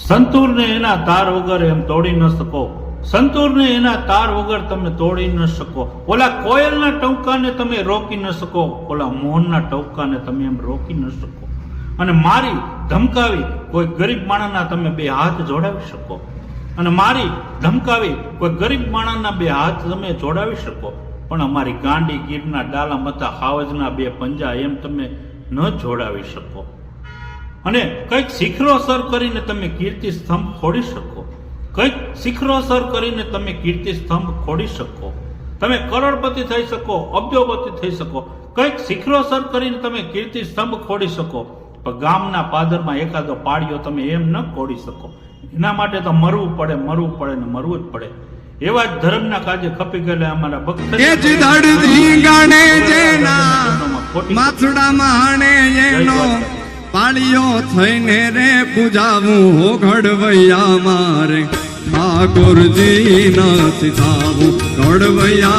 સંતૂરને એના તાર વગર એમ તોડી ન શકો, સંતૂરને એના તાર વગર તમે તોડી ન શકો. ઓલા કોયલના ટવકાને તમે રોકી ન શકો, ઓલા મોહનના ટવકાને તમે એમ રોકી ન શકો. અને મારી ધમકાવી કોઈ ગરીબ માણસના તમે બે હાથ જોડાવી શકો, અને મારી ધમકાવી કોઈ ગરીબ માણસના બે હાથ તમે જોડાવી શકો, પણ અમારી ગાંડી ગીરના ડાલા મથા હાવજના બે પંજા એમ તમે ન જોડાવી શકો. અને કંઈક શિખરો સર કરીને તમે કીર્તિ સ્તંભ ખોડી શકો, કંઈક શિખરો સર કરીને તમે કીર્તિ સ્તંભ ખોડી શકો. તમે કરોડપતિ થઈ શકો, અબજોપતિ થઈ શકો, કંઈક શિખરો સર કરીને તમે કીર્તિ સ્તંભ ખોડી શકો, પણ ગામના પાદરમાં એકાદો પાડ્યો તમે એમ ન ખોડી શકો. એના માટે તો મરવું પડે, મરવું પડે ને મરવું જ પડે. એવા જ ધર્મના કાજે ખપી ગયેલા અમારા ભક્ત પાળીઓ થઈને રે પૂજાવું હો ઘડવૈયા મારે ઠાકોરજી નથી થાવું ઘડવૈયા.